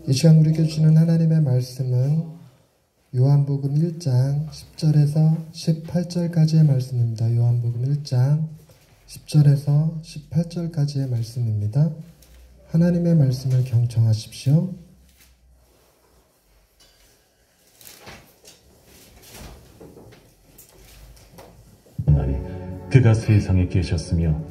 이 시간 우리에게 주시는 하나님의 말씀은 요한복음 1장 10절에서 18절까지의 말씀입니다. 요한복음 1장 10절에서 18절까지의 말씀입니다. 하나님의 말씀을 경청하십시오. 그가 세상에 계셨으며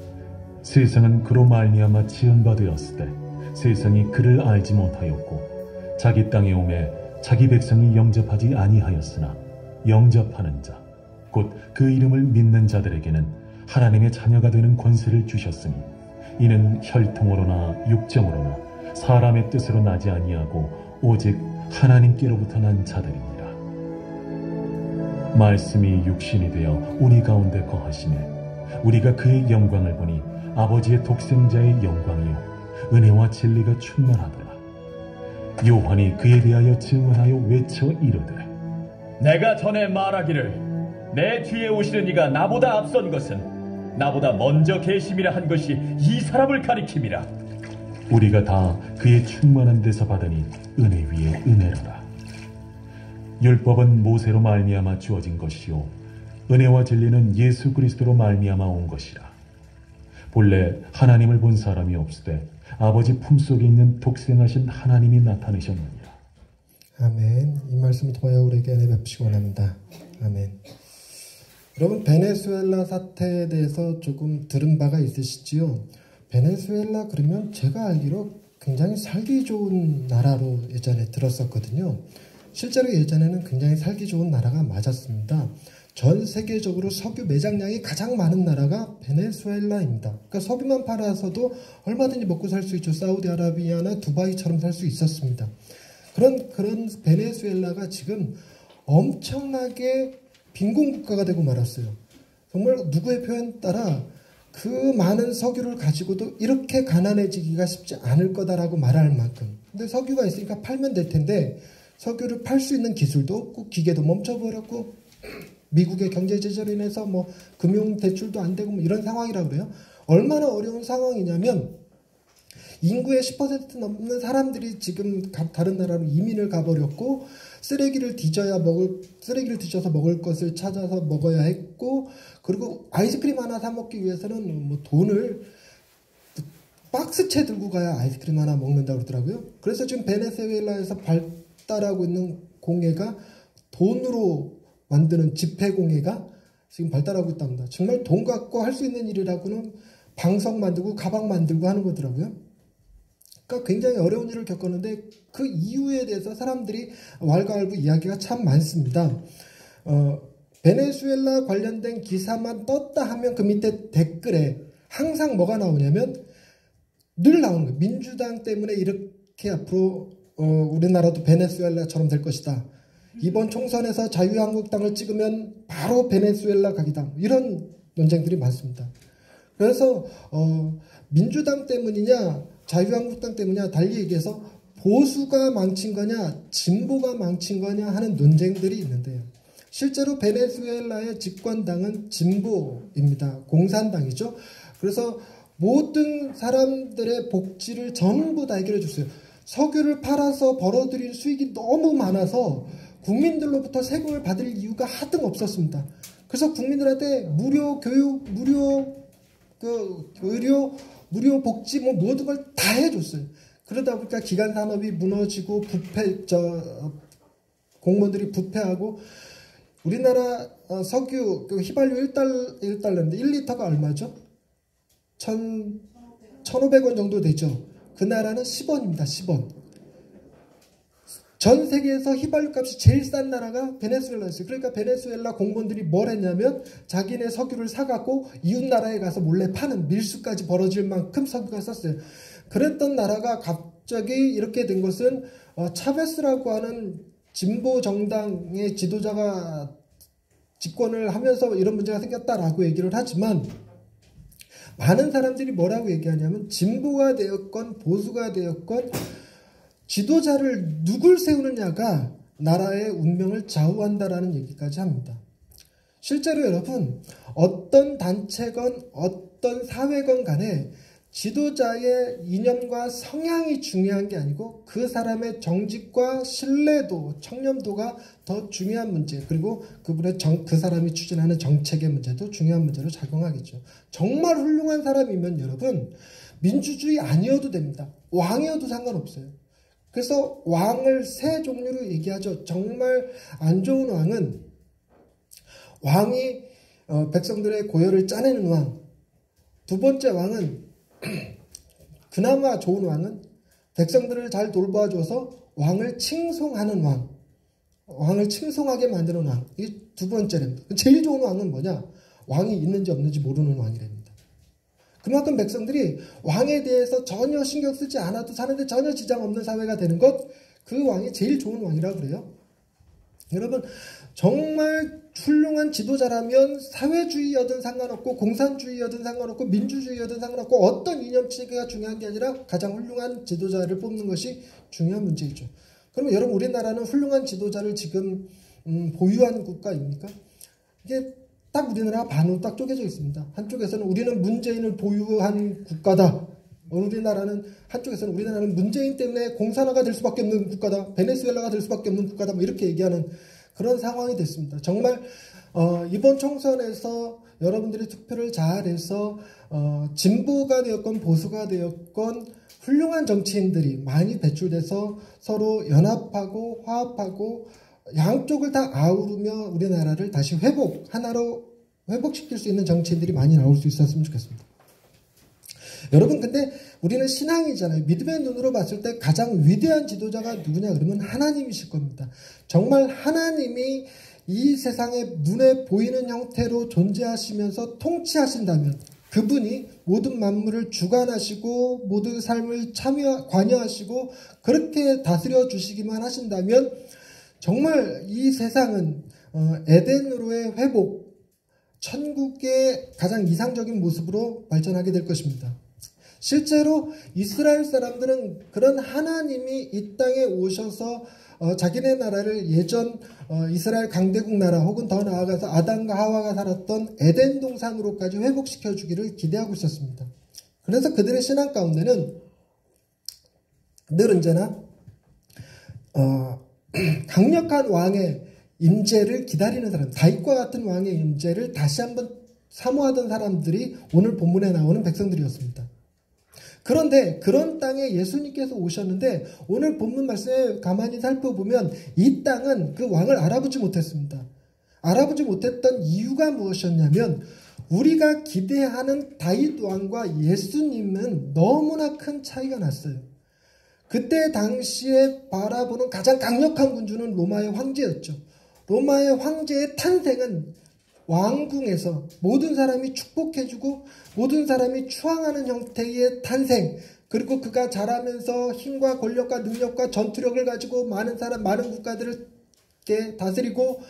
세상은 그로 말미암아 지은 바 되었을 때 세상이 그를 알지 못하였고 자기 땅에 오매 자기 백성이 영접하지 아니하였으나 영접하는 자 곧 그 이름을 믿는 자들에게는 하나님의 자녀가 되는 권세를 주셨으니 이는 혈통으로나 육정으로나 사람의 뜻으로 나지 아니하고 오직 하나님께로부터 난 자들이니라. 말씀이 육신이 되어 우리 가운데 거하시네 우리가 그의 영광을 보니 아버지의 독생자의 영광이요 은혜와 진리가 충만하더라. 요한이 그에 대하여 증언하여 외쳐 이르되 내가 전에 말하기를 내 뒤에 오시는 이가 나보다 앞선 것은 나보다 먼저 계심이라 한 것이 이 사람을 가리킴이라. 우리가 다 그의 충만한 데서 받으니 은혜 위에 은혜로라. 율법은 모세로 말미암아 주어진 것이요 은혜와 진리는 예수 그리스도로 말미암아 온 것이라. 본래 하나님을 본 사람이 없으되 아버지 품속에 있는 독생하신 하나님이 나타내셨느니라. 아멘. 이 말씀을 통하여 우리에게 은혜 베푸시기 원합니다. 아멘. 여러분, 베네수엘라 사태에 대해서 조금 들은 바가 있으시지요? 베네수엘라 그러면 제가 알기로 굉장히 살기 좋은 나라로 예전에 들었었거든요. 실제로 예전에는 굉장히 살기 좋은 나라가 맞았습니다. 전 세계적으로 석유 매장량이 가장 많은 나라가 베네수엘라입니다. 그러니까 석유만 팔아서도 얼마든지 먹고 살 수 있죠. 사우디아라비아나 두바이처럼 살 수 있었습니다. 그런 베네수엘라가 지금 엄청나게 빈곤 국가가 되고 말았어요. 정말 누구의 표현 따라 그 많은 석유를 가지고도 이렇게 가난해지기가 쉽지 않을 거다라고 말할 만큼. 근데 석유가 있으니까 팔면 될 텐데 석유를 팔 수 있는 기술도 없고 기계도 멈춰버렸고 미국의 경제 제재로 인해서 금융 대출도 안 되고 이런 상황이라고 그래요. 얼마나 어려운 상황이냐면 인구의 10% 넘는 사람들이 지금 다른 나라로 이민을 가버렸고 쓰레기를 뒤져서 먹을 것을 찾아서 먹어야 했고 그리고 아이스크림 하나 사 먹기 위해서는 돈을 박스채 들고 가야 아이스크림 하나 먹는다고 그러더라고요. 그래서 지금 베네수엘라에서 발달하고 있는 공예가 돈으로 만드는 지폐공예가 지금 발달하고 있답니다. 정말 돈 갖고 할 수 있는 일이라고는 방석 만들고 가방 만들고 하는 거더라고요. 그러니까 굉장히 어려운 일을 겪었는데 그 이유에 대해서 사람들이 왈가왈부 이야기가 참 많습니다. 베네수엘라 관련된 기사만 떴다 하면 그 밑에 댓글에 항상 뭐가 나오냐면 늘 나오는 거예요. 민주당 때문에 이렇게 앞으로 우리나라도 베네수엘라처럼 될 것이다. 이번 총선에서 자유한국당을 찍으면 바로 베네수엘라 각이다. 이런 논쟁들이 많습니다. 그래서 민주당 때문이냐 자유한국당 때문이냐 달리 얘기해서 보수가 망친 거냐 진보가 망친 거냐 하는 논쟁들이 있는데요. 실제로 베네수엘라의 집권당은 진보입니다. 공산당이죠. 그래서 모든 사람들의 복지를 전부 다 해결해 줬어요. 석유를 팔아서 벌어들인 수익이 너무 많아서 국민들로부터 세금을 받을 이유가 하등 없었습니다. 그래서 국민들한테 무료 교육, 무료 의료, 무료 복지 모든 걸 다 해줬어요. 그러다 보니까 기간 산업이 무너지고 공무원들이 부패하고 우리나라 석유 휘발유 1달러인데 1리터가 얼마죠? 1,500원 정도 되죠. 그 나라는 10원입니다. 10원. 전 세계에서 휘발유 값이 제일 싼 나라가 베네수엘라였어요. 그러니까 베네수엘라 공무원들이 뭘 했냐면 자기네 석유를 사갖고 이웃 나라에 가서 몰래 파는 밀수까지 벌어질 만큼 석유가 쌌어요. 그랬던 나라가 갑자기 이렇게 된 것은 차베스라고 하는 진보 정당의 지도자가 집권을 하면서 이런 문제가 생겼다라고 얘기를 하지만 많은 사람들이 뭐라고 얘기하냐면 진보가 되었건 보수가 되었건 지도자를 누굴 세우느냐가 나라의 운명을 좌우한다라는 얘기까지 합니다. 실제로 여러분 어떤 단체건 어떤 사회건 간에 지도자의 이념과 성향이 중요한 게 아니고 그 사람의 정직과 신뢰도, 청렴도가 더 중요한 문제, 그리고 그 사람이 추진하는 정책의 문제도 중요한 문제로 작용하겠죠. 정말 훌륭한 사람이면 여러분 민주주의 아니어도 됩니다. 왕이어도 상관없어요. 그래서 왕을 세 종류로 얘기하죠. 정말 안 좋은 왕이 백성들의 고열을 짜내는 왕. 두 번째 왕은 그나마 좋은 왕은 백성들을 잘 돌봐줘서 왕을 칭송하는 왕. 왕을 칭송하게 만드는 왕. 이게 두 번째랍니다. 제일 좋은 왕은 뭐냐? 왕이 있는지 없는지 모르는 왕이랍니다. 그만큼 백성들이 왕에 대해서 전혀 신경 쓰지 않아도 사는데 전혀 지장 없는 사회가 되는 것, 그 왕이 제일 좋은 왕이라고 그래요. 여러분, 정말 훌륭한 지도자라면 사회주의여든 상관없고 공산주의여든 상관없고 민주주의여든 상관없고 어떤 이념체계가 중요한 게 아니라 가장 훌륭한 지도자를 뽑는 것이 중요한 문제이죠. 그러면 여러분, 우리나라는 훌륭한 지도자를 지금 보유한 국가입니까? 이게 딱 우리나라가 반으로 딱 쪼개져 있습니다. 한쪽에서는 우리는 문재인을 보유한 국가다. 한쪽에서는 우리나라는 문재인 때문에 공산화가 될 수밖에 없는 국가다. 베네수엘라가 될 수밖에 없는 국가다. 뭐 이렇게 얘기하는 그런 상황이 됐습니다. 정말 이번 총선에서 여러분들이 투표를 잘해서 진보가 되었건 보수가 되었건 훌륭한 정치인들이 많이 배출돼서 서로 연합하고 화합하고 양쪽을 다 아우르며 우리나라를 다시 하나로 회복시킬 수 있는 정치인들이 많이 나올 수 있었으면 좋겠습니다. 여러분, 근데 우리는 신앙이잖아요. 믿음의 눈으로 봤을 때 가장 위대한 지도자가 누구냐 그러면 하나님이실 겁니다. 정말 하나님이 이 세상에 눈에 보이는 형태로 존재하시면서 통치하신다면, 그분이 모든 만물을 주관하시고 모든 삶을 관여하시고 그렇게 다스려 주시기만 하신다면 정말 이 세상은 에덴으로의 회복, 천국의 가장 이상적인 모습으로 발전하게 될 것입니다. 실제로 이스라엘 사람들은 그런 하나님이 이 땅에 오셔서 자기네 나라를 예전 이스라엘 강대국 나라 혹은 더 나아가서 아담과 하와가 살았던 에덴 동산으로까지 회복시켜 주기를 기대하고 있었습니다. 그래서 그들의 신앙 가운데는 늘 언제나 강력한 왕의 임재를 기다리는 사람, 다윗과 같은 왕의 임재를 다시 한번 사모하던 사람들이 오늘 본문에 나오는 백성들이었습니다. 그런데 그런 땅에 예수님께서 오셨는데 오늘 본문 말씀에 가만히 살펴보면 이 땅은 그 왕을 알아보지 못했습니다. 알아보지 못했던 이유가 무엇이었냐면 우리가 기대하는 다윗 왕과 예수님은 너무나 큰 차이가 났어요. 그때 당시에 바라보는 가장 강력한 군주는 로마의 황제였죠. 로마의 황제의 탄생은 왕궁에서 모든 사람이 축복해주고 모든 사람이 추앙하는 형태의 탄생, 그리고 그가 자라면서 힘과 권력과 능력과 전투력을 가지고 많은 국가들을 다스리고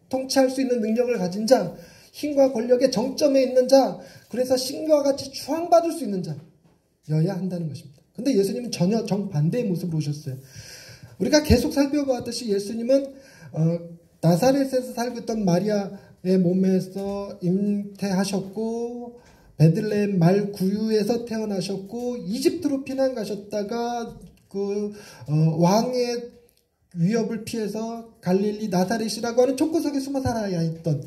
통치할 수 있는 능력을 가진 자, 힘과 권력의 정점에 있는 자, 그래서 신과 같이 추앙받을 수 있는 자여야 한다는 것입니다. 근데 예수님은 전혀 정반대의 모습으로 오셨어요. 우리가 계속 살펴보았듯이 예수님은 나사렛에서 살고 있던 마리아의 몸에서 잉태하셨고 베들레헴 말 구유에서 태어나셨고 이집트로 피난 가셨다가 왕의 위협을 피해서 갈릴리 나사렛이라고 하는 촌구석에 숨어 살아야 했던,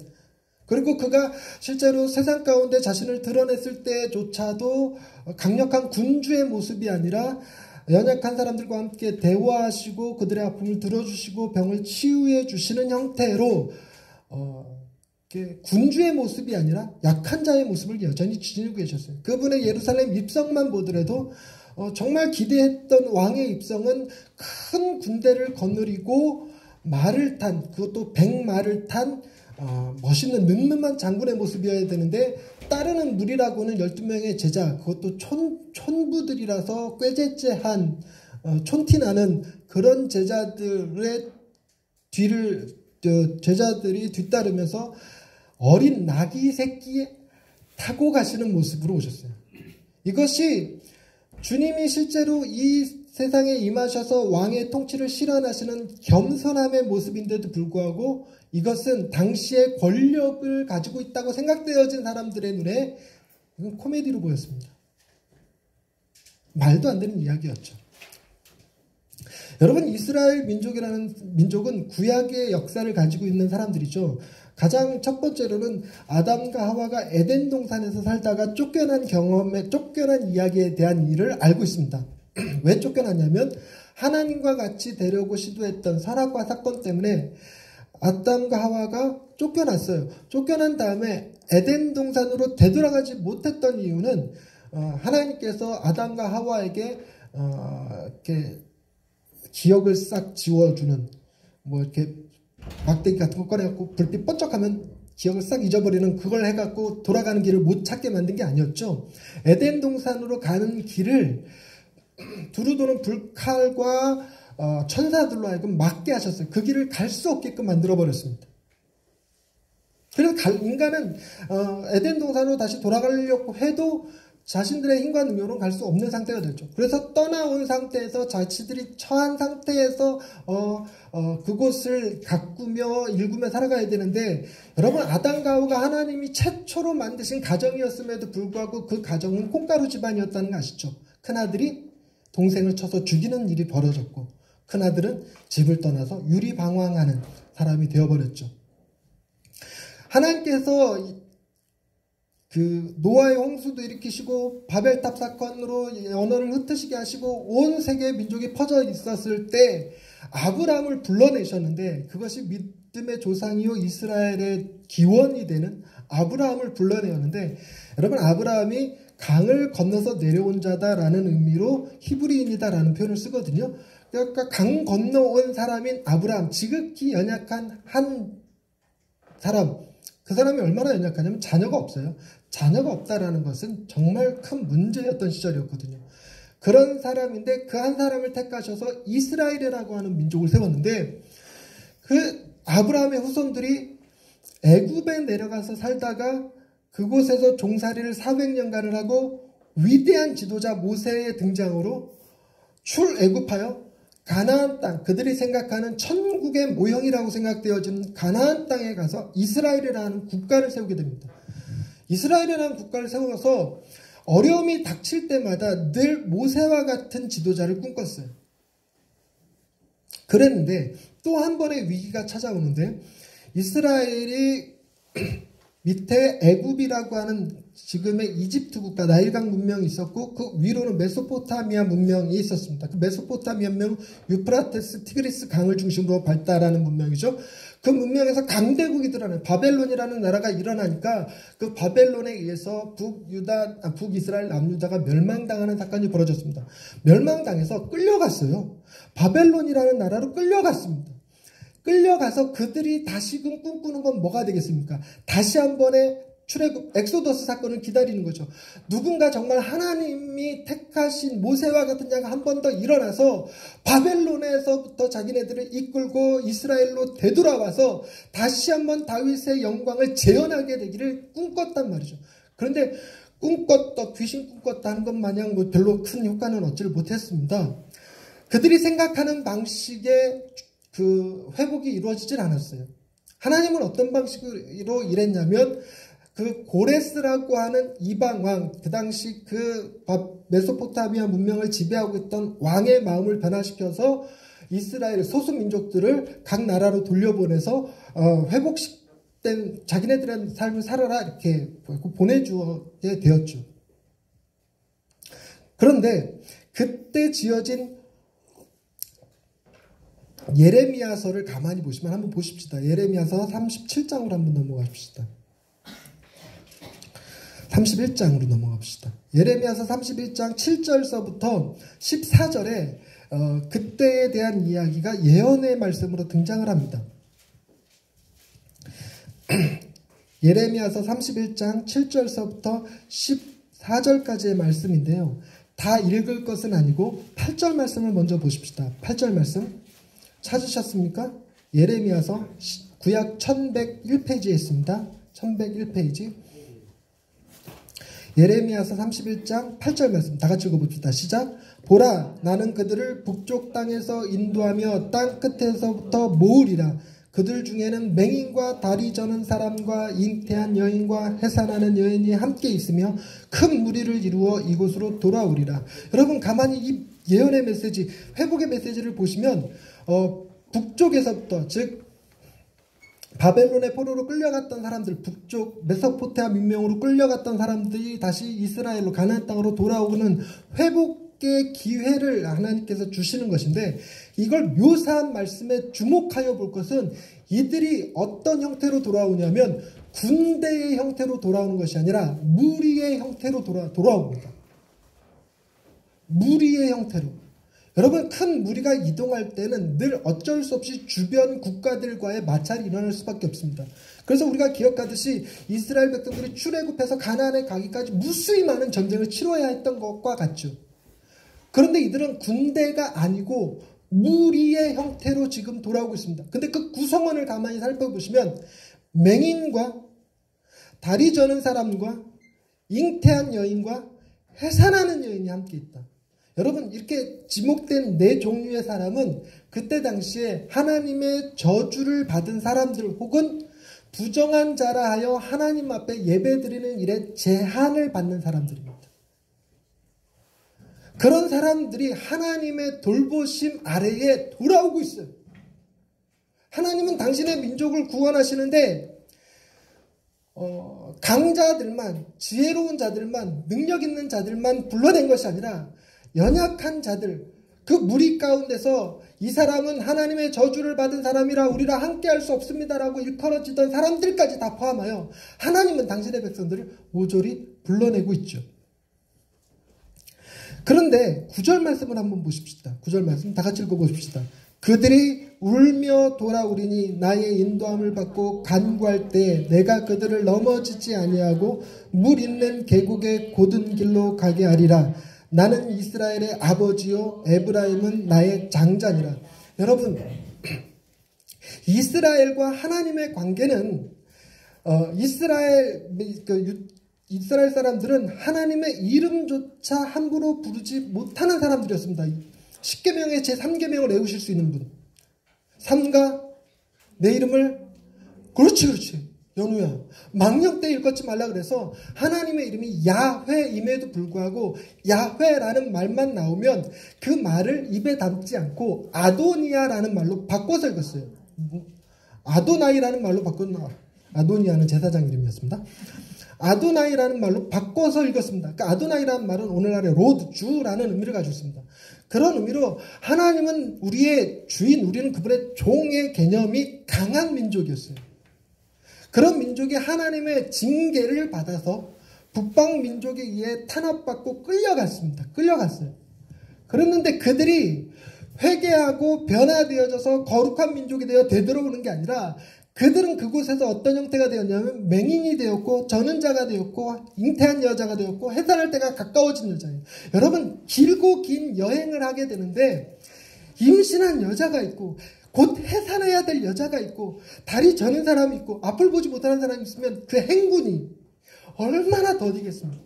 그리고 그가 실제로 세상 가운데 자신을 드러냈을 때조차도 강력한 군주의 모습이 아니라 연약한 사람들과 함께 대화하시고 그들의 아픔을 들어주시고 병을 치유해 주시는 형태로 군주의 모습이 아니라 약한 자의 모습을 여전히 지니고 계셨어요. 그분의 예루살렘 입성만 보더라도 정말 기대했던 왕의 입성은 큰 군대를 거느리고 말을 탄, 그것도 100마를 탄 멋있는 늠름한 장군의 모습이어야 되는데 따르는 무리라고는 12명의 제자, 그것도 촌부들이라서 꾀재재한 촌티나는 그런 제자들의 제자들이 뒤따르면서 어린 나귀 새끼 타고 가시는 모습으로 오셨어요. 이것이 주님이 실제로 이 세상에 임하셔서 왕의 통치를 실현하시는 겸손함의 모습인데도 불구하고 이것은 당시의 권력을 가지고 있다고 생각되어진 사람들의 눈에 이건 코미디로 보였습니다. 말도 안 되는 이야기였죠. 여러분, 이스라엘 민족은 구약의 역사를 가지고 있는 사람들이죠. 가장 첫 번째로는 아담과 하와가 에덴 동산에서 살다가 쫓겨난 이야기에 대한 일을 알고 있습니다. 왜 쫓겨났냐면 하나님과 같이 되려고 시도했던 선악과 사건 때문에 아담과 하와가 쫓겨났어요. 쫓겨난 다음에 에덴 동산으로 되돌아가지 못했던 이유는 하나님께서 아담과 하와에게 이렇게 기억을 싹 지워주는 이렇게 막대기 같은 거 꺼내갖고 불빛 번쩍하면 기억을 싹 잊어버리는 그걸 해갖고 돌아가는 길을 못 찾게 만든 게 아니었죠. 에덴 동산으로 가는 길을 두루 도는 불칼과 천사들로 하여금 막게 하셨어요. 그 길을 갈 수 없게끔 만들어버렸습니다. 그래서 인간은 에덴 동산으로 다시 돌아가려고 해도 자신들의 힘과 능력으로는 갈 수 없는 상태가 됐죠. 그래서 떠나온 상태에서 자신들이 처한 상태에서 그곳을 가꾸며 일구며 살아가야 되는데, 여러분, 아담과 하와가 하나님이 최초로 만드신 가정이었음에도 불구하고 그 가정은 콩가루 집안이었다는 거 아시죠? 큰아들이 동생을 쳐서 죽이는 일이 벌어졌고, 큰아들은 집을 떠나서 유리방황하는 사람이 되어버렸죠. 하나님께서 그 노아의 홍수도 일으키시고 바벨탑 사건으로 언어를 흩으시게 하시고 온 세계의 민족이 퍼져 있었을 때 아브라함을 불러내셨는데, 그것이 믿음의 조상이요 이스라엘의 기원이 되는 아브라함을 불러내었는데, 여러분, 아브라함이 강을 건너서 내려온 자다라는 의미로 히브리인이다라는 표현을 쓰거든요. 그러니까 강 건너온 사람인 아브라함, 지극히 연약한 한 사람, 그 사람이 얼마나 연약하냐면 자녀가 없어요. 자녀가 없다라는 것은 정말 큰 문제였던 시절이었거든요. 그런 사람인데 그 한 사람을 택하셔서 이스라엘이라고 하는 민족을 세웠는데, 그 아브라함의 후손들이 애굽에 내려가서 살다가 그곳에서 종살이를 400년간을 하고 위대한 지도자 모세의 등장으로 출애굽하여 가나안 땅, 그들이 생각하는 천국의 모형이라고 생각되어지는 가나안 땅에 가서 이스라엘이라는 국가를 세우게 됩니다. 이스라엘이라는 국가를 세워서 어려움이 닥칠 때마다 늘 모세와 같은 지도자를 꿈꿨어요. 그랬는데 또 한 번의 위기가 찾아오는데, 이스라엘이 밑에 애굽이라고 하는 지금의 이집트 국가 나일강 문명이 있었고, 그 위로는 메소포타미아 문명이 있었습니다. 그 메소포타미아 문명은 유프라테스, 티그리스 강을 중심으로 발달하는 문명이죠. 그 문명에서 강대국이 드러나요. 바벨론이라는 나라가 일어나니까 그 바벨론에 의해서 북이스라엘 남유다가 멸망당하는 사건이 벌어졌습니다. 멸망당해서 끌려갔어요. 바벨론이라는 나라로 끌려갔습니다. 끌려가서 그들이 다시금 꿈꾸는 건 뭐가 되겠습니까? 다시 한 번의 출애굽, 엑소더스 사건을 기다리는 거죠. 누군가 정말 하나님이 택하신 모세와 같은 자가 한 번 더 일어나서 바벨론에서부터 자기네들을 이끌고 이스라엘로 되돌아와서 다시 한번 다윗의 영광을 재현하게 되기를 꿈꿨단 말이죠. 그런데 귀신 꿈꿨다 하는 것 마냥 별로 큰 효과는 얻지를 못했습니다. 그들이 생각하는 방식의 그 회복이 이루어지질 않았어요. 하나님은 어떤 방식으로 일했냐면, 그 고레스라고 하는 이방 왕, 그 당시 그 메소포타미아 문명을 지배하고 있던 왕의 마음을 변화시켜서 이스라엘 소수민족들을 각 나라로 돌려보내서 회복된 자기네들의 삶을 살아라 이렇게 보내주게 되었죠. 그런데 그때 지어진 예레미야서를 가만히 보시면 한번 보십시다. 예레미야서 37장으로 한번 넘어가십시다. 31장으로 넘어갑시다. 예레미야서 31장 7절서부터 14절에 그때에 대한 이야기가 예언의 말씀으로 등장을 합니다. 예레미야서 31장 7절서부터 14절까지의 말씀인데요. 다 읽을 것은 아니고 8절 말씀을 먼저 보십시다. 8절 말씀 찾으셨습니까? 예레미야서 구약 1101페이지에 있습니다. 1101페이지. 예레미야서 31장 8절 말씀 다 같이 읽어봅시다. 시작. 보라, 나는 그들을 북쪽 땅에서 인도하며 땅 끝에서부터 모으리라. 그들 중에는 맹인과 다리 저는 사람과 잉태한 여인과 해산하는 여인이 함께 있으며 큰 무리를 이루어 이곳으로 돌아오리라. 여러분 가만히 이 예언의 메시지, 회복의 메시지를 보시면 북쪽에서부터, 즉 바벨론의 포로로 끌려갔던 사람들, 북쪽 메소포타미아 민명으로 끌려갔던 사람들이 다시 이스라엘로 가나안 땅으로 돌아오는 회복의 기회를 하나님께서 주시는 것인데, 이걸 묘사한 말씀에 주목하여 볼 것은 이들이 어떤 형태로 돌아오냐면 군대의 형태로 돌아오는 것이 아니라 무리의 형태로 돌아옵니다. 무리의 형태로. 여러분, 큰 무리가 이동할 때는 늘 어쩔 수 없이 주변 국가들과의 마찰이 일어날 수밖에 없습니다. 그래서 우리가 기억하듯이 이스라엘 백성들이 출애굽해서 가나안에 가기까지 무수히 많은 전쟁을 치러야 했던 것과 같죠. 그런데 이들은 군대가 아니고 무리의 형태로 지금 돌아오고 있습니다. 근데 그 구성원을 가만히 살펴보시면 맹인과 다리 저는 사람과 잉태한 여인과 해산하는 여인이 함께 있다. 여러분, 이렇게 지목된 네 종류의 사람은 그때 당시에 하나님의 저주를 받은 사람들 혹은 부정한 자라 하여 하나님 앞에 예배드리는 일에 제한을 받는 사람들입니다. 그런 사람들이 하나님의 돌보심 아래에 돌아오고 있어요. 하나님은 당신의 민족을 구원하시는데 강자들만, 지혜로운 자들만, 능력 있는 자들만 불러낸 것이 아니라 연약한 자들, 그 무리 가운데서 이 사람은 하나님의 저주를 받은 사람이라 우리랑 함께할 수 없습니다라고 일컬어지던 사람들까지 다 포함하여 하나님은 당신의 백성들을 모조리 불러내고 있죠. 그런데 9절 말씀을 한번 보십시다. 9절 말씀 다 같이 읽어보십시다. 그들이 울며 돌아오리니 나의 인도함을 받고 간구할 때 내가 그들을 넘어지지 아니하고 물 있는 계곡의 곧은 길로 가게 하리라. 나는 이스라엘의 아버지요 에브라임은 나의 장자니라. 여러분, 이스라엘과 하나님의 관계는 이스라엘 사람들은 하나님의 이름조차 함부로 부르지 못하는 사람들이었습니다. 십계명의 제3계명을 외우실 수 있는 분. 삼가 내 이름을 그렇지 연우야 망령 때 일컫지 말라 그래서 하나님의 이름이 야훼임에도 불구하고 야훼라는 말만 나오면 그 말을 입에 담지 않고 아도니아라는 말로 바꿔서 읽었어요. 아도나이라는 말로 바꿨나? 아도니아는 제사장 이름이었습니다. 아도나이라는 말로 바꿔서 읽었습니다. 그러니까 아도나이라는 말은 오늘날의 로드, 주라는 의미를 가지고 있습니다. 그런 의미로 하나님은 우리의 주인, 우리는 그분의 종의 개념이 강한 민족이었어요. 그런 민족이 하나님의 징계를 받아서 북방 민족에 의해 탄압받고 끌려갔어요. 그랬는데 그들이 회개하고 변화되어져서 거룩한 민족이 되어 되돌아오는 게 아니라 그들은 그곳에서 어떤 형태가 되었냐면 맹인이 되었고 저는 자가 되었고 잉태한 여자가 되었고 해산할 때가 가까워진 여자예요. 여러분, 길고 긴 여행을 하게 되는데 임신한 여자가 있고 곧 해산해야 될 여자가 있고 다리 저는 사람이 있고 앞을 보지 못하는 사람이 있으면 그 행군이 얼마나 더디겠습니까?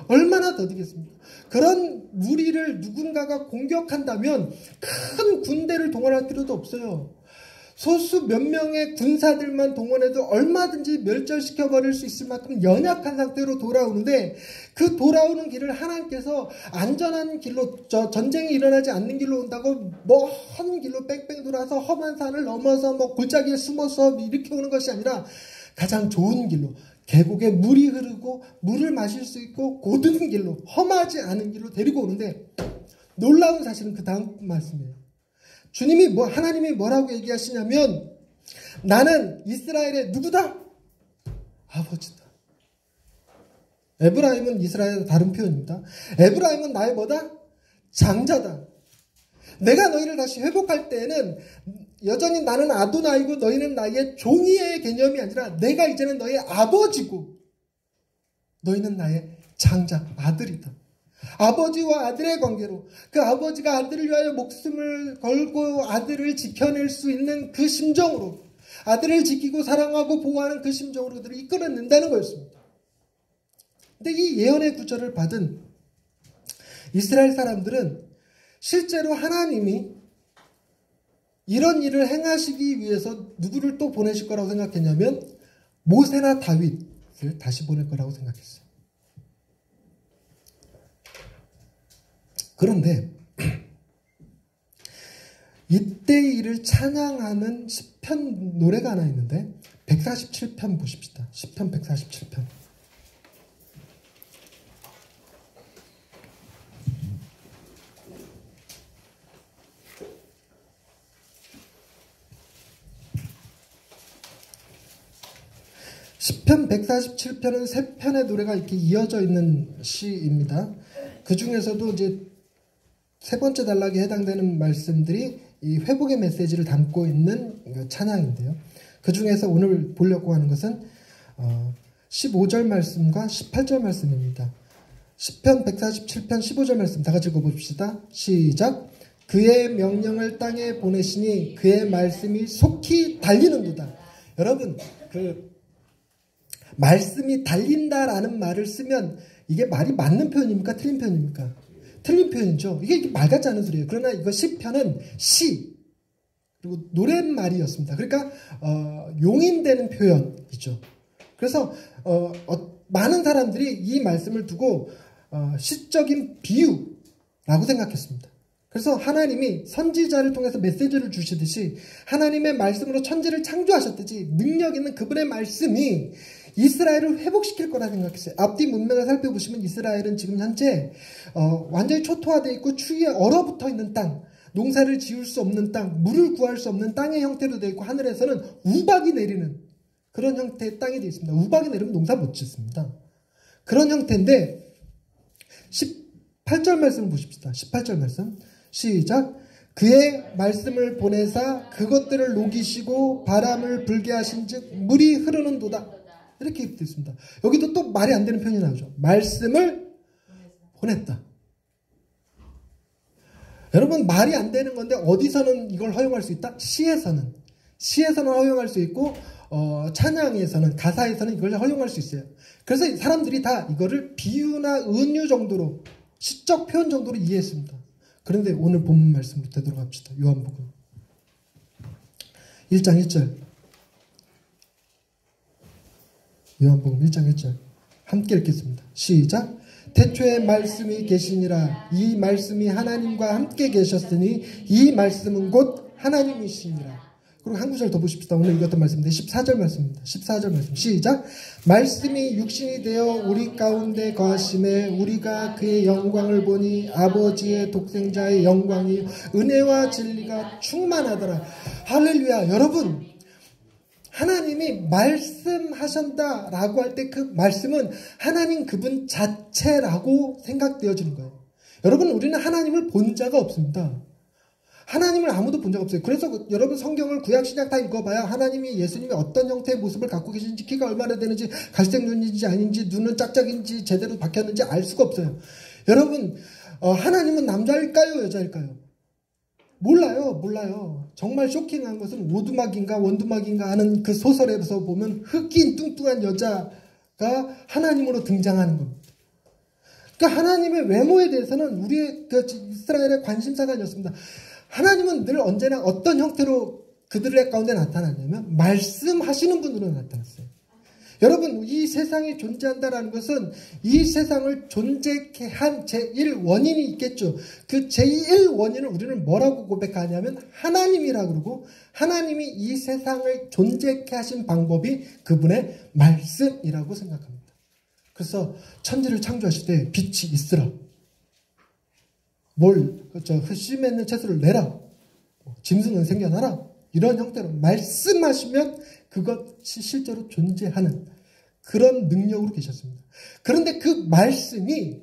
얼마나 더디겠습니까? 그런 무리를 누군가가 공격한다면 큰 군대를 동원할 필요도 없어요. 소수 몇 명의 군사들만 동원해도 얼마든지 멸절시켜버릴 수 있을 만큼 연약한 상태로 돌아오는데 그 돌아오는 길을 하나님께서 안전한 길로, 전쟁이 일어나지 않는 길로 온다고 먼 길로 뺑뺑 돌아서 험한 산을 넘어서 골짜기에 숨어서 이렇게 오는 것이 아니라 가장 좋은 길로, 계곡에 물이 흐르고 물을 마실 수 있고 곧은 길로, 험하지 않은 길로 데리고 오는데 놀라운 사실은 그 다음 말씀이에요. 주님이 하나님이 뭐라고 얘기하시냐면 나는 이스라엘의 누구다? 아버지다. 에브라임은 이스라엘의 다른 표현입니다. 에브라임은 나의 뭐다? 장자다. 내가 너희를 다시 회복할 때에는 여전히 나는 아도나이고 너희는 나의 종이의 개념이 아니라 내가 이제는 너희의 아버지고 너희는 나의 장자, 아들이다. 아버지와 아들의 관계로 그 아버지가 아들을 위하여 목숨을 걸고 아들을 지켜낼 수 있는 그 심정으로 아들을 지키고 사랑하고 보호하는 그 심정으로 그들을 이끌어낸다는 거였습니다. 근데 이 예언의 구절을 받은 이스라엘 사람들은 실제로 하나님이 이런 일을 행하시기 위해서 누구를 또 보내실 거라고 생각했냐면 모세나 다윗을 다시 보낼 거라고 생각했어요. 그런데 이때 일을 찬양하는 시편 노래가 하나 있는데 147편 보십시다. 시편 147편. 시편 147편은 세 편의 노래가 이렇게 이어져 있는 시입니다. 그 중에서도 이제 세 번째 단락에 해당되는 말씀들이 이 회복의 메시지를 담고 있는 찬양인데요. 그 중에서 오늘 보려고 하는 것은 15절 말씀과 18절 말씀입니다. 시편 147편 15절 말씀 다 같이 읽어봅시다. 시작. 그의 명령을 땅에 보내시니 그의 말씀이 속히 달리는도다. 여러분, 그 말씀이 달린다라는 말을 쓰면 이게 말이 맞는 표현입니까? 틀린 표현입니까? 틀린 표현이죠. 이게 말 같지 않은 소리예요. 그러나 이거 시편은 시 그리고 노랫말이었습니다. 그러니까 용인되는 표현이죠. 그래서 많은 사람들이 이 말씀을 두고 시적인 비유라고 생각했습니다. 그래서 하나님이 선지자를 통해서 메시지를 주시듯이 하나님의 말씀으로 천지를 창조하셨듯이 능력 있는 그분의 말씀이 이스라엘을 회복시킬 거라 생각했어요. 앞뒤 문맥을 살펴보시면 이스라엘은 지금 현재 완전히 초토화되어 있고 추위에 얼어붙어 있는 땅, 농사를 지을 수 없는 땅, 물을 구할 수 없는 땅의 형태로 되어 있고 하늘에서는 우박이 내리는 그런 형태의 땅이 되어 있습니다. 우박이 내리면 농사 못 짓습니다. 그런 형태인데 18절 말씀을 보십시다. 18절 말씀 시작. 그의 말씀을 보내사 그것들을 녹이시고 바람을 불게 하신즉 물이 흐르는도다. 이렇게 되어 있습니다. 여기도 또 말이 안 되는 표현이 나오죠. 말씀을 보냈다. 여러분, 말이 안 되는 건데 어디서는 이걸 허용할 수 있다? 시에서는 허용할 수 있고 찬양에서는, 가사에서는 이걸 허용할 수 있어요. 그래서 사람들이 다 이거를 비유나 은유 정도로, 시적 표현 정도로 이해했습니다. 그런데 오늘 본문 말씀부터 되도록 합시다. 요한복음 1장 1절. 요한복음 1장 1절 함께 읽겠습니다. 시작. 태초에 말씀이 계시니라. 이 말씀이 하나님과 함께 계셨으니 이 말씀은 곧 하나님이시니라. 그리고 한 구절 더 보십시다. 오늘 읽었던 말씀인데 14절 말씀입니다. 14절 말씀 시작. 말씀이 육신이 되어 우리 가운데 거하심에 우리가 그의 영광을 보니 아버지의 독생자의 영광이 은혜와 진리가 충만하더라. 할렐루야. 여러분, 하나님이 말씀하신다라고 할 때 그 말씀은 하나님 그분 자체라고 생각되어지는 거예요. 여러분, 우리는 하나님을 본 자가 없습니다. 하나님을 아무도 본 적 없어요. 그래서 여러분 성경을 구약신약 다 읽어봐야 하나님이, 예수님이 어떤 형태의 모습을 갖고 계신지, 키가 얼마나 되는지, 갈색 눈인지 아닌지, 눈은 짝짝인지 제대로 박혔는지 알 수가 없어요. 여러분, 하나님은 남자일까요? 여자일까요? 몰라요. 정말 쇼킹한 것은 오두막인가 원두막인가 하는 그 소설에서 보면 흑인 뚱뚱한 여자가 하나님으로 등장하는 겁니다. 그러니까 하나님의 외모에 대해서는 우리의 이스라엘의 관심사가 아니었습니다. 하나님은 늘 언제나 어떤 형태로 그들의 가운데 나타났냐면 말씀하시는 분으로 나타났어요. 여러분, 이 세상이 존재한다라는 것은 이 세상을 존재케 한 제1원인이 있겠죠. 그 제1원인을 우리는 뭐라고 고백하냐면 하나님이라고 그러고, 하나님이 이 세상을 존재케 하신 방법이 그분의 말씀이라고 생각합니다. 그래서 천지를 창조하실 때 빛이 있으라. 씨 맺는 채소를 내라. 짐승은 생겨나라. 이런 형태로 말씀하시면 그것이 실제로 존재하는 그런 능력으로 계셨습니다. 그런데 그 말씀이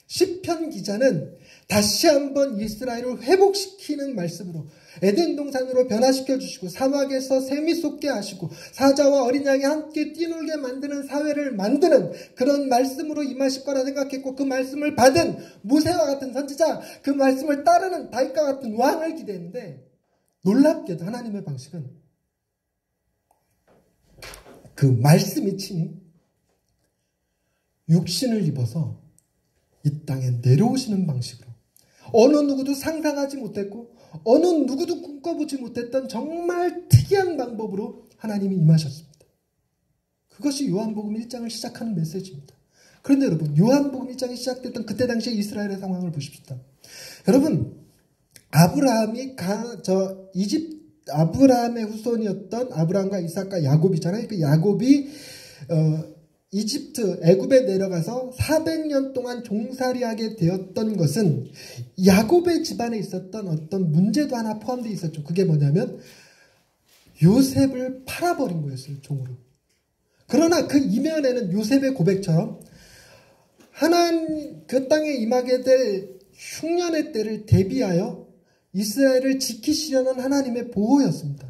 시편 기자는 다시 한번 이스라엘을 회복시키는 말씀으로 에덴 동산으로 변화시켜 주시고 사막에서 샘이 솟게 하시고 사자와 어린 양이 함께 뛰놀게 만드는 사회를 만드는 그런 말씀으로 임하실 거라 생각했고, 그 말씀을 받은 모세와 같은 선지자, 그 말씀을 따르는 다윗과 같은 왕을 기대했는데, 놀랍게도 하나님의 방식은 그 말씀이 친히 육신을 입어서 이 땅에 내려오시는 방식으로 어느 누구도 상상하지 못했고 어느 누구도 꿈꿔보지 못했던 정말 특이한 방법으로 하나님이 임하셨습니다. 그것이 요한복음 1장을 시작하는 메시지입니다. 그런데 여러분, 요한복음 1장이 시작됐던 그때 당시의 이스라엘의 상황을 보십시다. 여러분, 아브라함이 아브라함의 후손이었던 아브라함과 이삭과 야곱이잖아요. 그 야곱이 이집트 애굽에 내려가서 400년 동안 종살이하게 되었던 것은 야곱의 집안에 있었던 어떤 문제도 하나 포함되어 있었죠. 그게 뭐냐면 요셉을 팔아버린 거였어요. 종으로. 그러나 그 이면에는 요셉의 고백처럼 하나님 그 땅에 임하게 될 흉년의 때를 대비하여 이스라엘을 지키시려는 하나님의 보호였습니다.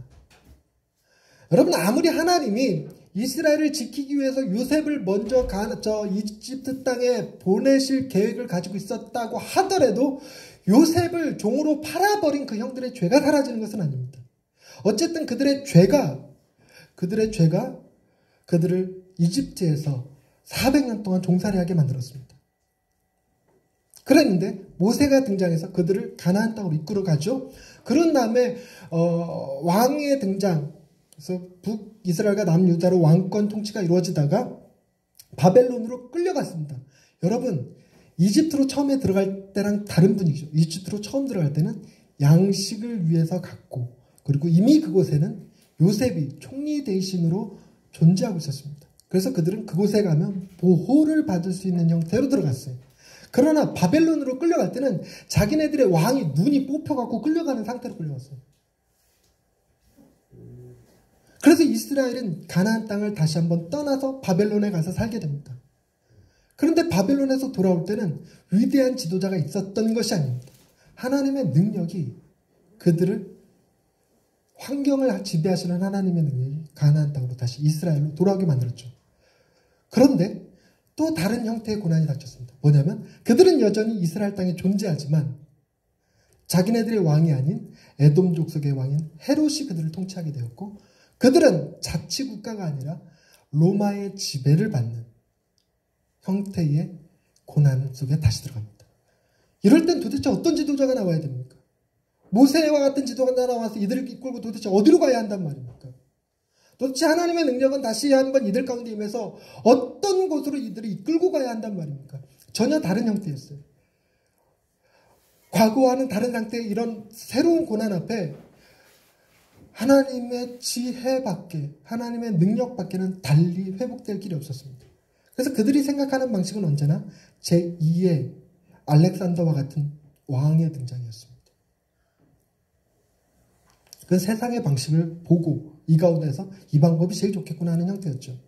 여러분, 아무리 하나님이 이스라엘을 지키기 위해서 요셉을 먼저 이집트 땅에 보내실 계획을 가지고 있었다고 하더라도 요셉을 종으로 팔아버린 그 형들의 죄가 사라지는 것은 아닙니다. 어쨌든 그들의 죄가 그들을 이집트에서 400년 동안 종살이하게 만들었습니다. 그랬는데 모세가 등장해서 그들을 가나안 땅으로 이끌어 가죠. 그런 다음에 왕의 등장, 그래서 북이스라엘과 남유다로 왕권 통치가 이루어지다가 바벨론으로 끌려갔습니다. 여러분, 이집트로 처음에 들어갈 때랑 다른 분위기죠. 이집트로 처음 들어갈 때는 양식을 위해서 갔고, 그리고 이미 그곳에는 요셉이 총리 대신으로 존재하고 있었습니다. 그래서 그들은 그곳에 가면 보호를 받을 수 있는 형태로 들어갔어요. 그러나 바벨론으로 끌려갈 때는 자기네들의 왕이 눈이 뽑혀갖고 끌려가는 상태로 끌려갔어요. 그래서 이스라엘은 가나안 땅을 다시 한번 떠나서 바벨론에 가서 살게 됩니다. 그런데 바벨론에서 돌아올 때는 위대한 지도자가 있었던 것이 아닙니다. 하나님의 능력이 그들을 환경을 지배하시는 하나님의 능력이 가나안 땅으로 다시 이스라엘로 돌아오게 만들었죠. 그런데 또 다른 형태의 고난이 닥쳤습니다. 뭐냐면 그들은 여전히 이스라엘 땅에 존재하지만 자기네들의 왕이 아닌 에돔 족속의 왕인 헤롯이 그들을 통치하게 되었고, 그들은 자치국가가 아니라 로마의 지배를 받는 형태의 고난 속에 다시 들어갑니다. 이럴 땐 도대체 어떤 지도자가 나와야 됩니까? 모세와 같은 지도자가 나와서 이들을 이끌고 도대체 어디로 가야 한단 말입니까? 도대체 하나님의 능력은 다시 한번 이들 가운데 임해서 어떤 곳으로 이들을 이끌고 가야 한단 말입니까? 전혀 다른 형태였어요. 과거와는 다른 상태의 이런 새로운 고난 앞에 하나님의 지혜밖에, 하나님의 능력밖에는 달리 회복될 길이 없었습니다. 그래서 그들이 생각하는 방식은 언제나 제2의 알렉산더와 같은 왕의 등장이었습니다. 그 세상의 방식을 보고 이 가운데서 이 방법이 제일 좋겠구나 하는 형태였죠.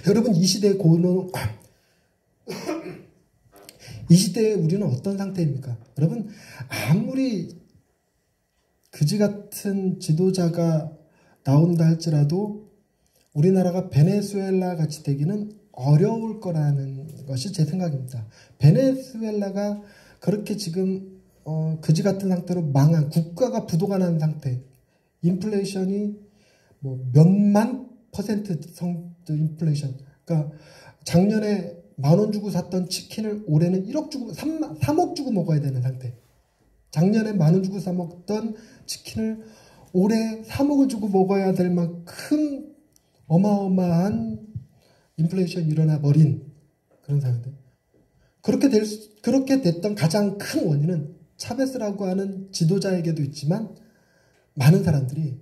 여러분, 이 시대의 이 시대에 우리는 어떤 상태입니까? 여러분, 아무리 그지 같은 지도자가 나온다 할지라도 우리나라가 베네수엘라 같이 되기는 어려울 거라는 것이 제 생각입니다. 베네수엘라가 그렇게 지금 그지 같은 상태로 망한, 국가가 부도가 난 상태, 인플레이션이 뭐 몇만 퍼센트 인플레이션, 그러니까 작년에 10,000원 주고 샀던 치킨을 올해는 1억 주고 3억 주고 먹어야 되는 상태. 작년에 10,000원 주고 사 먹던 치킨을 올해 3억을 주고 먹어야 될 만큼 어마어마한 인플레이션이 일어나 버린 그런 상황인데, 그렇게 됐던 가장 큰 원인은 차베스라고 하는 지도자에게도 있지만 많은 사람들이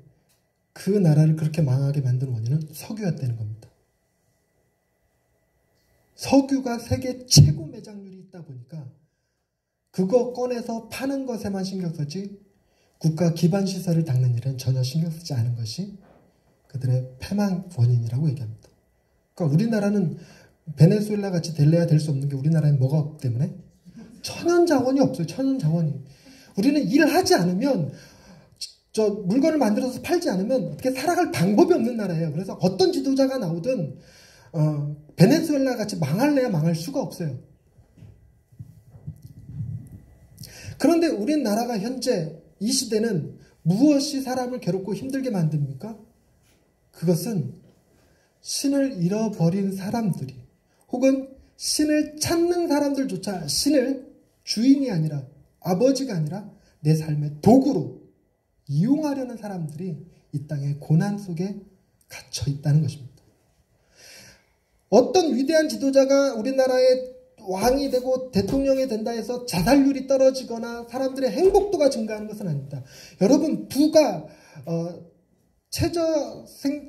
그 나라를 그렇게 망하게 만든 원인은 석유였다는 겁니다. 석유가 세계 최고 매장률이 있다 보니까 그거 꺼내서 파는 것에만 신경 쓰지 국가 기반 시설을 닦는 일은 전혀 신경 쓰지 않은 것이 그들의 패망 원인이라고 얘기합니다. 그러니까 우리나라는 베네수엘라 같이 될래야 될 수 없는 게 우리나라엔 뭐가 없기 때문에 천연 자원이 없어요. 천연 자원이. 우리는 일하지 않으면, 물건을 만들어서 팔지 않으면 어떻게 살아갈 방법이 없는 나라예요. 그래서 어떤 지도자가 나오든 베네수엘라 같이 망할래야 망할 수가 없어요. 그런데 우리나라가 현재 이 시대는 무엇이 사람을 괴롭고 힘들게 만듭니까? 그것은 신을 잃어버린 사람들이, 혹은 신을 찾는 사람들조차 신을 주인이 아니라 아버지가 아니라 내 삶의 도구로 이용하려는 사람들이 이 땅의 고난 속에 갇혀 있다는 것입니다. 어떤 위대한 지도자가 우리나라의 왕이 되고 대통령이 된다 해서 자살률이 떨어지거나 사람들의 행복도가 증가하는 것은 아닙니다. 여러분, 부가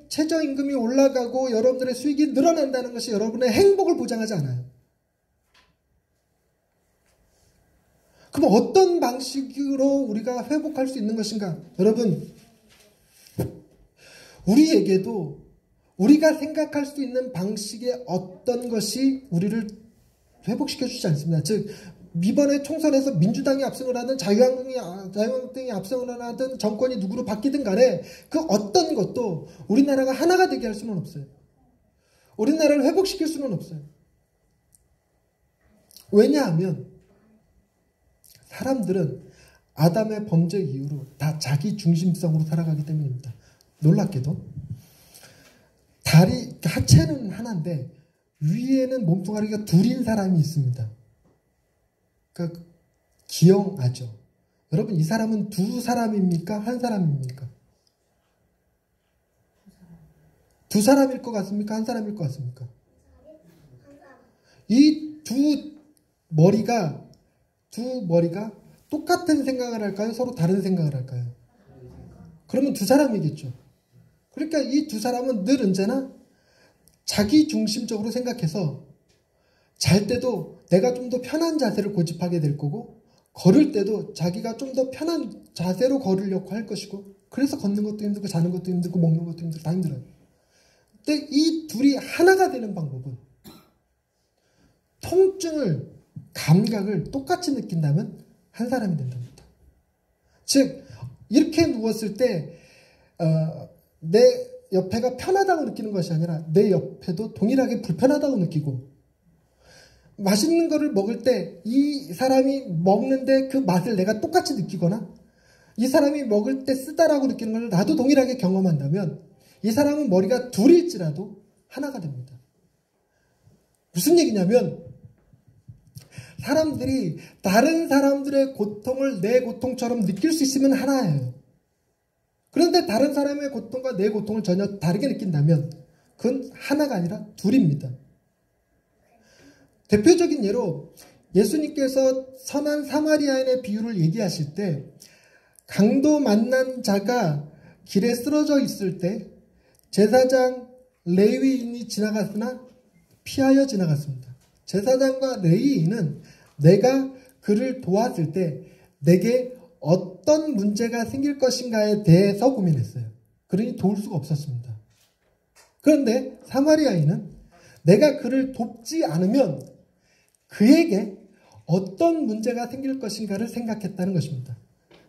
최저임금이 올라가고 여러분들의 수익이 늘어난다는 것이 여러분의 행복을 보장하지 않아요. 그럼 어떤 방식으로 우리가 회복할 수 있는 것인가? 여러분, 우리에게도 우리가 생각할 수 있는 방식의 어떤 것이 우리를 회복시켜주지 않습니다. 즉, 이번에 총선에서 민주당이 압승을 하든 자유한국당이 압승을 하든 정권이 누구로 바뀌든 간에 그 어떤 것도 우리나라가 하나가 되게 할 수는 없어요. 우리나라를 회복시킬 수는 없어요. 왜냐하면 사람들은 아담의 범죄 이후로 다 자기 중심성으로 살아가기 때문입니다. 놀랍게도 하체는 하나인데 위에는 몸뚱아리가 둘인 사람이 있습니다. 그러니까 기억하죠. 여러분, 이 사람은 두 사람입니까? 한 사람입니까? 두 사람일 것 같습니까? 한 사람일 것 같습니까? 이 두 머리가 똑같은 생각을 할까요? 서로 다른 생각을 할까요? 그러면 두 사람이겠죠. 그러니까 이 두 사람은 늘 언제나 자기 중심적으로 생각해서 잘 때도 내가 좀 더 편한 자세를 고집하게 될 거고, 걸을 때도 자기가 좀 더 편한 자세로 걸으려고 할 것이고, 그래서 걷는 것도 힘들고 자는 것도 힘들고 먹는 것도 힘들고 다 힘들어요. 근데 이 둘이 하나가 되는 방법은 통증을, 감각을 똑같이 느낀다면 한 사람이 된답니다. 즉, 이렇게 누웠을 때 내 옆에가 편하다고 느끼는 것이 아니라 내 옆에도 동일하게 불편하다고 느끼고, 맛있는 거를 먹을 때 이 사람이 먹는데 그 맛을 내가 똑같이 느끼거나 이 사람이 먹을 때 쓰다라고 느끼는 걸 나도 동일하게 경험한다면 이 사람은 머리가 둘일지라도 하나가 됩니다. 무슨 얘기냐면 사람들이 다른 사람들의 고통을 내 고통처럼 느낄 수 있으면 하나예요. 그런데 다른 사람의 고통과 내 고통을 전혀 다르게 느낀다면 그건 하나가 아니라 둘입니다. 대표적인 예로 예수님께서 선한 사마리아인의 비유를 얘기하실 때 강도 만난 자가 길에 쓰러져 있을 때 제사장 레위인이 지나갔으나 피하여 지나갔습니다. 제사장과 레위인은 내가 그를 도왔을 때 내게 어떤 문제가 생길 것인가에 대해서 고민했어요. 그러니 도울 수가 없었습니다. 그런데 사마리아인은 내가 그를 돕지 않으면 그에게 어떤 문제가 생길 것인가를 생각했다는 것입니다.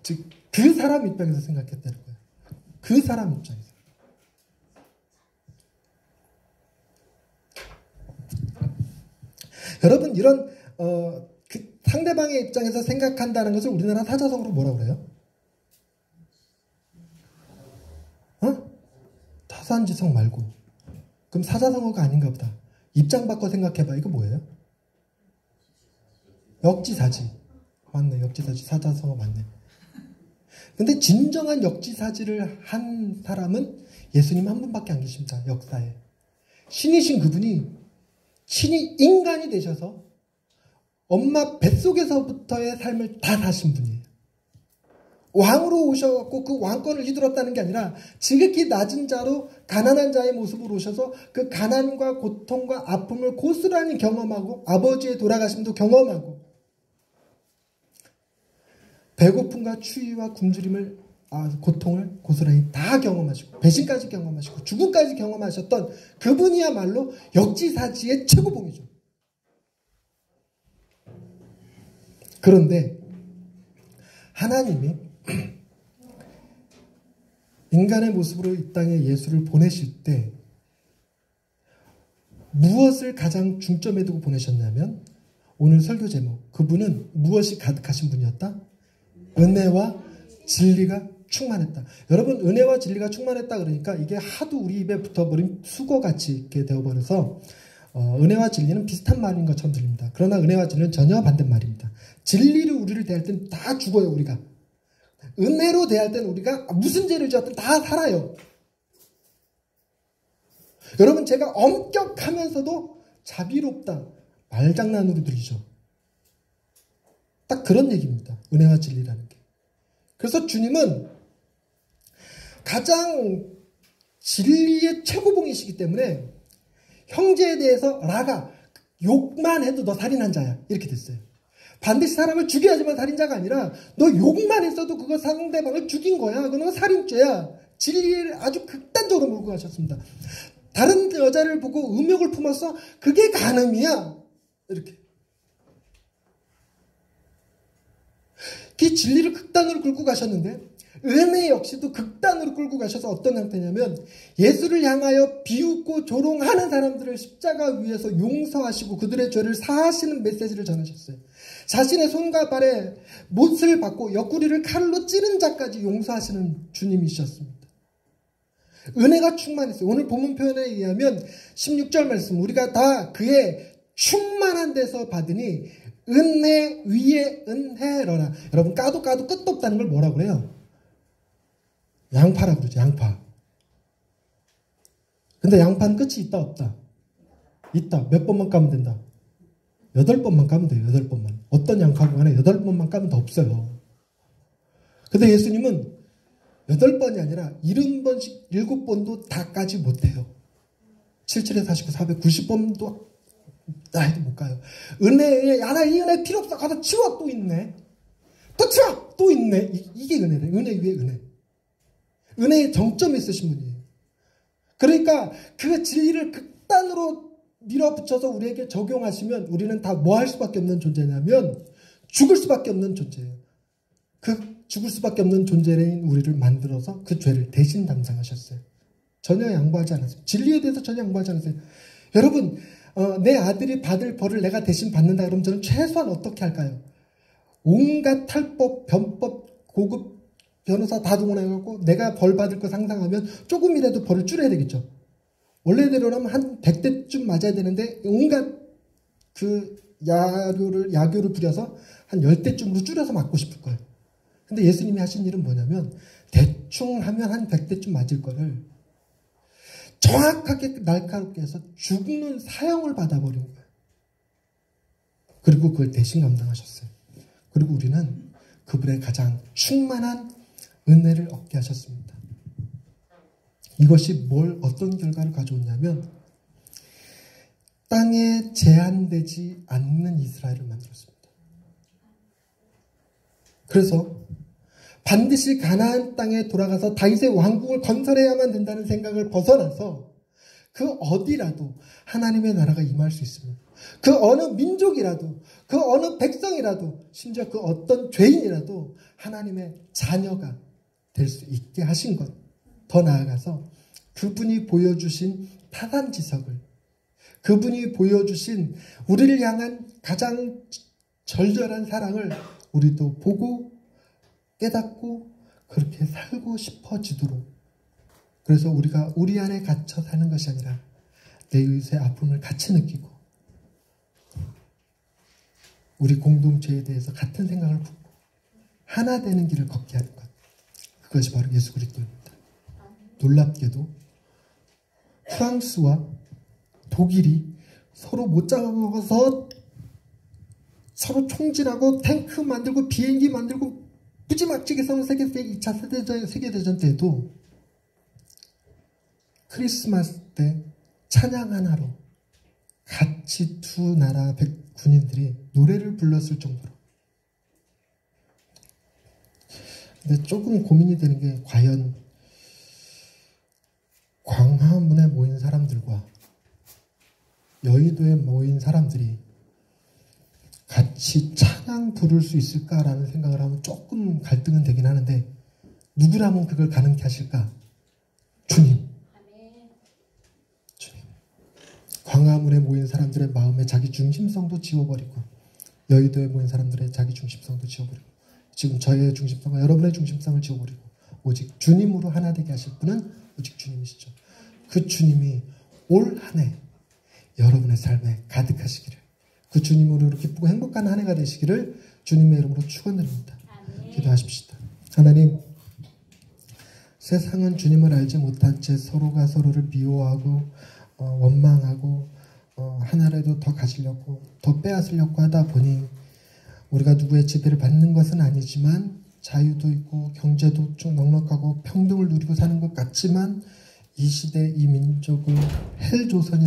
즉, 그 사람 입장에서 생각했다는 거예요. 그 사람 입장에서. 여러분, 이런 그 상대방의 입장에서 생각한다는 것을 우리나라 사자성어로 뭐라고 그래요? 타산지성 말고. 그럼 사자성어가 아닌가 보다. 입장 바꿔 생각해봐. 이거 뭐예요? 역지사지. 맞네. 역지사지. 사자성어 맞네. 근데 진정한 역지사지를 한 사람은 예수님 한 분밖에 안 계십니다. 역사에. 신이신 그분이 친히 인간이 되셔서 엄마 뱃속에서부터의 삶을 다 사신 분이에요. 왕으로 오셔갖고 그 왕권을 휘둘렀다는 게 아니라 지극히 낮은 자로 가난한 자의 모습으로 오셔서 그 가난과 고통과 아픔을 고스란히 경험하고 아버지의 돌아가심도 경험하고 배고픔과 추위와 굶주림을 고통을 고스란히 다 경험하시고 배신까지 경험하시고 죽음까지 경험하셨던 그분이야말로 역지사지의 최고봉이죠. 그런데 하나님이 인간의 모습으로 이 땅에 예수를 보내실 때 무엇을 가장 중점에 두고 보내셨냐면 오늘 설교 제목, 그분은 무엇이 가득하신 분이었다? 은혜와 진리가 충만했다. 여러분, 은혜와 진리가 충만했다 그러니까 이게 하도 우리 입에 붙어버린 수거같이 이렇게 되어버려서 은혜와 진리는 비슷한 말인 것처럼 들립니다. 그러나 은혜와 진리는 전혀 반대말입니다. 진리로 우리를 대할 때는 다 죽어요, 우리가. 은혜로 대할 때는 우리가 무슨 죄를 지었든 다 살아요. 여러분, 제가 엄격하면서도 자비롭다. 말장난으로 들리죠. 딱 그런 얘기입니다. 은혜와 진리라는 게. 그래서 주님은 가장 진리의 최고봉이시기 때문에 형제에 대해서 라가 욕만 해도 너 살인한 자야 이렇게 됐어요. 반드시 사람을 죽여야지만 살인자가 아니라 너 욕만 했어도 그거 상대방을 죽인 거야. 그건 살인죄야. 진리를 아주 극단적으로 몰고 가셨습니다. 다른 여자를 보고 음욕을 품었어? 그게 간음이야. 이렇게. 그 진리를 극단으로 끌고 가셨는데 은혜 역시도 극단으로 끌고 가셔서 어떤 형태냐면 예수를 향하여 비웃고 조롱하는 사람들을 십자가 위에서 용서하시고 그들의 죄를 사하시는 메시지를 전하셨어요. 자신의 손과 발에 못을 받고 옆구리를 칼로 찌른 자까지 용서하시는 주님이셨습니다. 은혜가 충만했어요. 오늘 본문 표현에 의하면 16절 말씀, 우리가 다 그의 충만한 데서 받으니 은혜 위에 은혜러라. 여러분, 까도 끝도 없다는 걸 뭐라고 그래요? 양파라고 그러죠. 양파. 근데 양파는 끝이 있다 없다? 있다. 몇 번만 까면 된다? 8번만 까면 돼요. 8번만. 어떤 양파고 간에 8번만 까면 더 없어요. 근데 예수님은 8번이 아니라 70번씩 7번도 다 까지 못해요. 77에 49, 490번도 나 해도 못 가요. 은혜에, 야, 나 이 은혜 필요 없어. 가서 치워. 또 있네. 또 치워. 또 있네. 이게 은혜래. 은혜 위에 은혜. 은혜의 정점에 있으신 분이에요. 그러니까 그 진리를 극단으로 밀어붙여서 우리에게 적용하시면 우리는 다 뭐 할 수밖에 없는 존재냐면 죽을 수밖에 없는 존재예요. 그 죽을 수밖에 없는 존재인 우리를 만들어서 그 죄를 대신 담당하셨어요. 전혀 양보하지 않았어요. 진리에 대해서 전혀 양보하지 않았어요. 여러분, 내 아들이 받을 벌을 내가 대신 받는다 그러면 저는 최소한 어떻게 할까요? 온갖 탈법, 변법, 고급 변호사 다 동원해갖고 내가 벌 받을 거 상상하면 조금이라도 벌을 줄여야 되겠죠. 원래대로라면 한 100대쯤 맞아야 되는데 온갖 그 야교를 부려서 한 10대쯤으로 줄여서 맞고 싶을 거예요. 근데 예수님이 하신 일은 뭐냐면 대충 하면 한 100대쯤 맞을 거를 정확하게 날카롭게 해서 죽는 사형을 받아버린 거예요. 그리고 그걸 대신 감당하셨어요. 그리고 우리는 그분의 가장 충만한 은혜를 얻게 하셨습니다. 이것이 어떤 결과를 가져오냐면 땅에 제한되지 않는 이스라엘을 만들었습니다. 그래서 반드시 가나안 땅에 돌아가서 다윗의 왕국을 건설해야만 된다는 생각을 벗어나서 그 어디라도 하나님의 나라가 임할 수 있으면 그 어느 민족이라도 그 어느 백성이라도 심지어 그 어떤 죄인이라도 하나님의 자녀가 될 수 있게 하신 것. 더 나아가서 그분이 보여주신 타산지석을 그분이 보여주신 우리를 향한 가장 절절한 사랑을 우리도 보고 깨닫고 그렇게 살고 싶어지도록 그래서 우리가 우리 안에 갇혀 사는 것이 아니라 내 이웃의 아픔을 같이 느끼고 우리 공동체에 대해서 같은 생각을 품고 하나 되는 길을 걷게 하는 것. 그것이 바로 예수 그리스도입니다. 놀랍게도 프랑스와 독일이 서로 못 잡아먹어서 서로 총질하고 탱크 만들고 비행기 만들고 무지막지하게 싸운 2차 세계대전 때도 크리스마스 때 찬양 하나로 같이 두 나라 군인들이 노래를 불렀을 정도로. 근데 조금 고민이 되는 게 과연 광화문에 모인 사람들과 여의도에 모인 사람들이 같이 찬양 부를 수 있을까라는 생각을 하면 조금 갈등은 되긴 하는데 누구라면 그걸 가능케 하실까? 주님. 주님. 광화문에 모인 사람들의 마음에 자기 중심성도 지워버리고 여의도에 모인 사람들의 자기 중심성도 지워버리고 지금 저의 중심성과 여러분의 중심성을 지워버리고 오직 주님으로 하나 되게 하실 분은 오직 주님이시죠. 그 주님이 올 한 해 여러분의 삶에 가득하시기를, 그 주님으로 기쁘고 행복한 한 해가 되시기를 주님의 이름으로 축원드립니다. 기도하십시다. 하나님, 세상은 주님을 알지 못한 채 서로가 서로를 미워하고 원망하고 하나라도 더 가지려고, 더 빼앗으려고 하다 보니 우리가 누구의 지배를 받는 것은 아니지만 자유도 있고 경제도 좀 넉넉하고 평등을 누리고 사는 것 같지만 이 시대 이 민족을 헬조선이